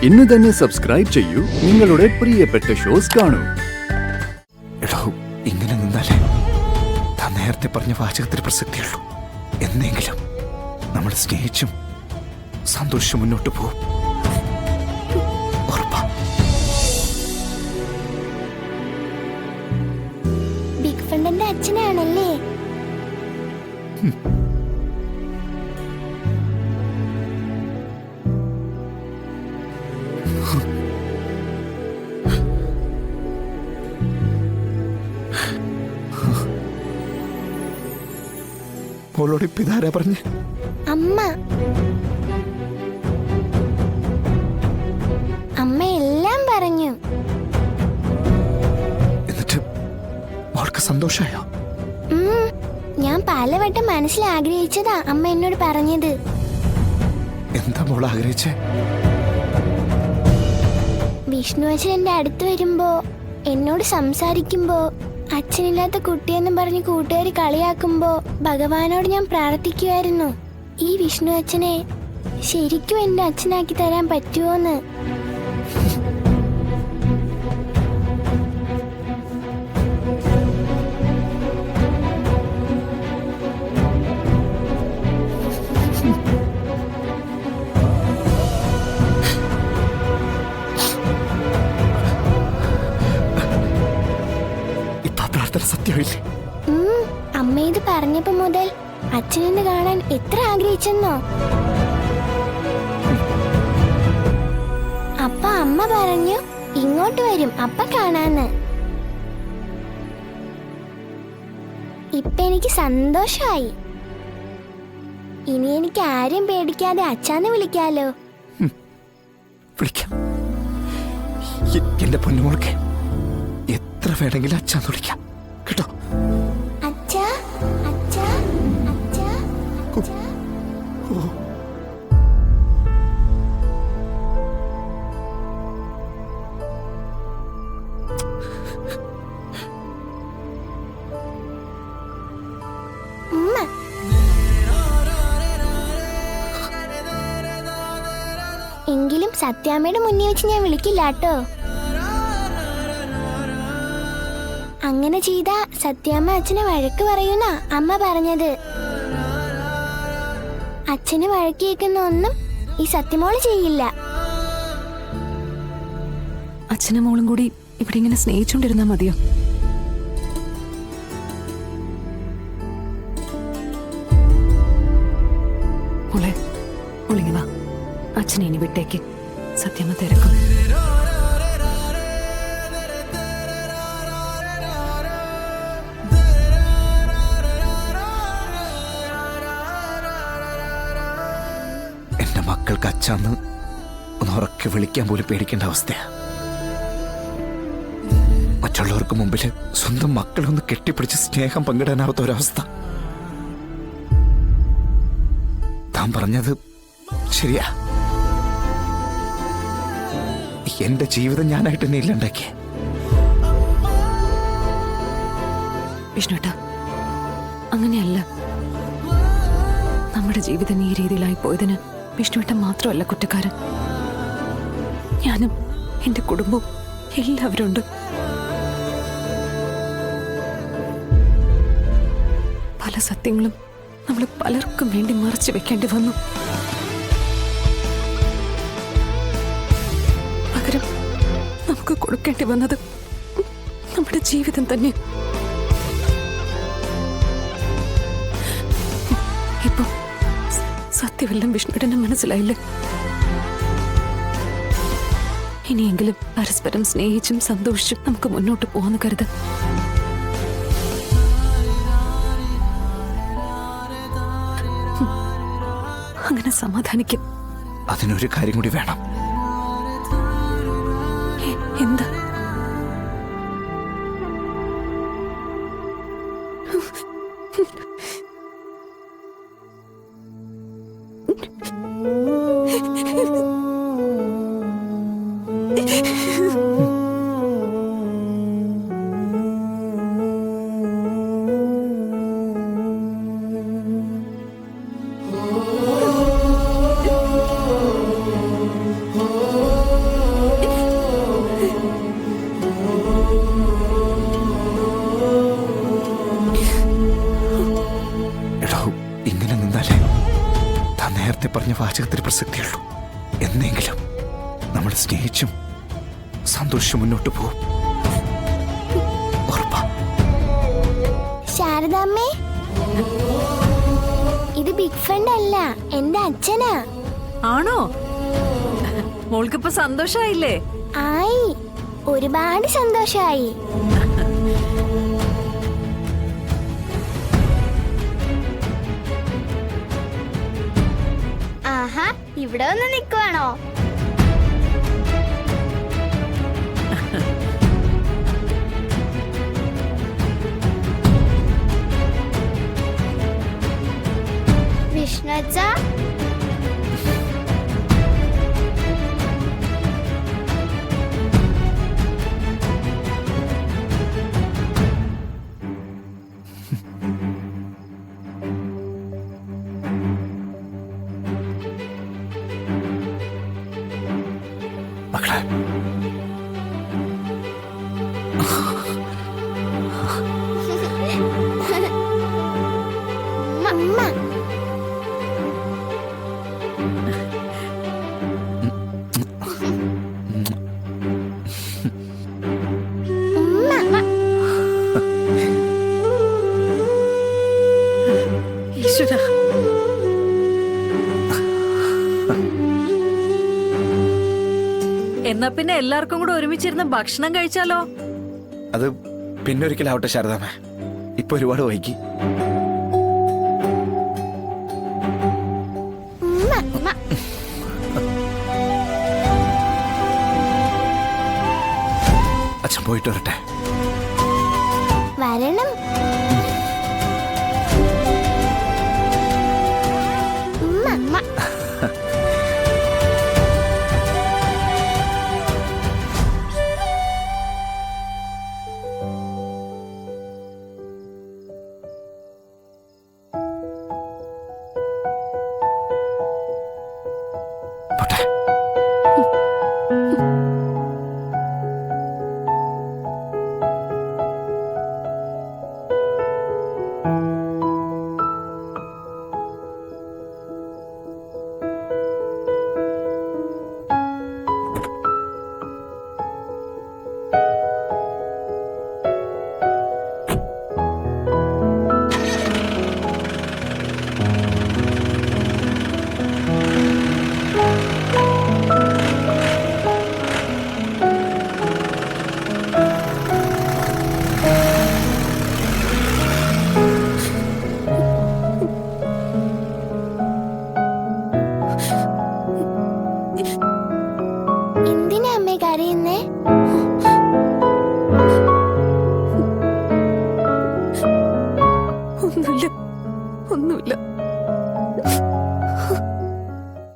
ഇന്ന് തന്നെ സബ്സ്ക്രൈബ് ചെയ്യൂ, നിങ്ങളുടെ പ്രിയപ്പെട്ട ഷോസ് കാണൂ. എടോ, ഇങ്ങനെ നിന്നാലേ താൻ നേരത്തെ പറഞ്ഞ വാചകത്തിന് പ്രസക്തിയുള്ളൂ. എന്നെങ്കിലും നമ്മൾ സ്നേഹിച്ചും സന്തോഷം മുന്നോട്ട് പോകും. ഉറപ്പാ. ബിഗ് ഫ്രണ്ടിന്റെ അച്ഛനാണല്ലേ? മോളോട് ഇപ്പൊ ഇതാരാ പറഞ്ഞ്? അമ്മ അമ്മ എല്ലാം പറഞ്ഞു. എന്നിട്ട് മോൾക്ക് സന്തോഷായോ? ഞാൻ പലവട്ടം മനസ്സിൽ ആഗ്രഹിച്ചതാ അമ്മ എന്നോട് പറഞ്ഞത്. എന്താ മോൾ ആഗ്രഹിച്ചേ? വിഷ്ണു അച്ഛൻ എന്റെ അടുത്ത് വരുമ്പോ, എന്നോട് സംസാരിക്കുമ്പോ, അച്ഛനില്ലാത്ത കുട്ടിയെന്നും പറഞ്ഞ് കൂട്ടുകാർ കളിയാക്കുമ്പോ ഭഗവാനോട് ഞാൻ പ്രാർത്ഥിക്കുമായിരുന്നു, ഈ വിഷ്ണു അച്ഛനെ ശരിക്കും എന്റെ അച്ഛനാക്കി തരാൻ പറ്റുമോന്ന്. സത്യമില്ലേ? അമ്മ ഇത് പറഞ്ഞപ്പോ മുതൽ അച്ഛനെന്ന് കാണാൻ എത്ര ആഗ്രഹിച്ചെന്നോ. അപ്പ അമ്മ പറഞ്ഞു ഇങ്ങോട്ട് വരും അപ്പ കാണാന്ന്. ഇപ്പൊ എനിക്ക് സന്തോഷമായി. ഇനി എനിക്ക് ആരെയും പേടിക്കാതെ അച്ഛാന്ന് വിളിക്കാലോ. വിളിക്കാം. എന്റെ പൊന്നുമോൾക്ക് എത്ര വേണമെങ്കിലും അച്ഛാന്ന് വിളിക്കാം കേട്ടോ. അച്ഛാ, അച്ഛാ, അച്ഛാ, അച്ഛാ. എങ്കിലും സത്യാമ്മയുടെ മുന്നിൽ വെച്ച് ഞാൻ വിളിക്കില്ല കേട്ടോ. അങ്ങനെ ചെയ്ത സത്യാമ്മ അച്ഛനെ വഴക്ക് പറയുന്ന അമ്മ പറഞ്ഞത്. അച്ഛന് വഴക്ക് കേൾക്കുന്ന ഒന്നും ഈ സത്യമോള് ചെയ്യില്ല. അച്ഛനും മോളും കൂടി ഇവിടെ ഇങ്ങനെ സ്നേഹിച്ചോണ്ടിരുന്നാ മതിയോ? മോളെ, മോളിങ്ങ വാ. അച്ഛനെ ഇനി വിട്ടേക്ക്. സത്യമ്മ തിരക്കും. മക്കൾക്ക് അച്ഛന്ന് ഒന്ന് ഉറക്കെ വിളിക്കാൻ പോലും പേടിക്കേണ്ട അവസ്ഥയാ. മറ്റുള്ളവർക്ക് മുമ്പിൽ സ്വന്തം മക്കളെ ഒന്ന് കെട്ടിപ്പിടിച്ച് സ്നേഹം പങ്കിടാനാവാത്ത ഒരവസ്ഥ. താൻ പറഞ്ഞത് ശരിയാ. എന്റെ ജീവിതം ഞാനായിട്ട് തന്നെ ഇല്ലണ്ടാക്കിയ. വിഷ്ണുട്ടാ, അങ്ങനെയല്ല. നമ്മുടെ ജീവിതം ഈ രീതിയിലായി പോയതിന് വിഷ്ണുവേട്ടൻ മാത്രമല്ല കുറ്റക്കാരൻ. ഞാനും എന്റെ കുടുംബവും എല്ലാവരും ഉണ്ട്. പല സത്യങ്ങളും നമ്മൾ പലർക്കും വേണ്ടി മറച്ചു വെക്കേണ്ടി വന്നു. പകരം നമുക്ക് കൊടുക്കേണ്ടി വന്നത് നമ്മുടെ ജീവിതം തന്നെ. ഇപ്പൊ സത്യമെല്ലാം വിഷ്ണുവിനെ മനസ്സിലായില്ലേ? ഇനിയെങ്കിലും പരസ്പരം സ്നേഹിച്ചും സന്തോഷിച്ചും നമുക്ക് മുന്നോട്ട് പോകാന്ന് കരുത്. അങ്ങനെ സമാധാനിക്കും. അതിനൊരു കാര്യം കൂടി വേണം. എന്താ? വാചകത്തിന് പ്രസക്തിയുള്ളൂ. എന്നെങ്കിലും നമ്മൾ സ്നേഹിച്ചും സന്തോഷം മുന്നോട്ട് പോകും. ഉറപ്പാ. ശാരദാമ്മേ, ഇത് ബിഗ് ഫണ്ട് അല്ല, എന്റെ അച്ഛനാ. ആണോ? മോൾക്കിപ്പോ സന്തോഷായില്ലേ? ആയി, ഒരുപാട് സന്തോഷായി. ആഹാ, ഇവിടെ വന്ന് നിൽക്കുവാണോ? വിഷ്ണുച്ച, മക്കളെ, അമ്മ. ഈശ്വരാ. എന്നാ പിന്നെ എല്ലാവർക്കും കൂടെ ഒരുമിച്ചിരുന്ന് ഭക്ഷണം കഴിച്ചാലോ? അത് പിന്നെ ഒരിക്കലാവട്ടെ ശാരദാമ്മ. ഇപ്പൊ ഒരുപാട് വൈകി. അച്ഛൻ പോയിട്ട് വരട്ടെ. വരണം. പോട്ടെ. എന്തിനാ അമ്മേ കരയുന്നേ? ഒന്നുമില്ല, ഒന്നുമില്ല.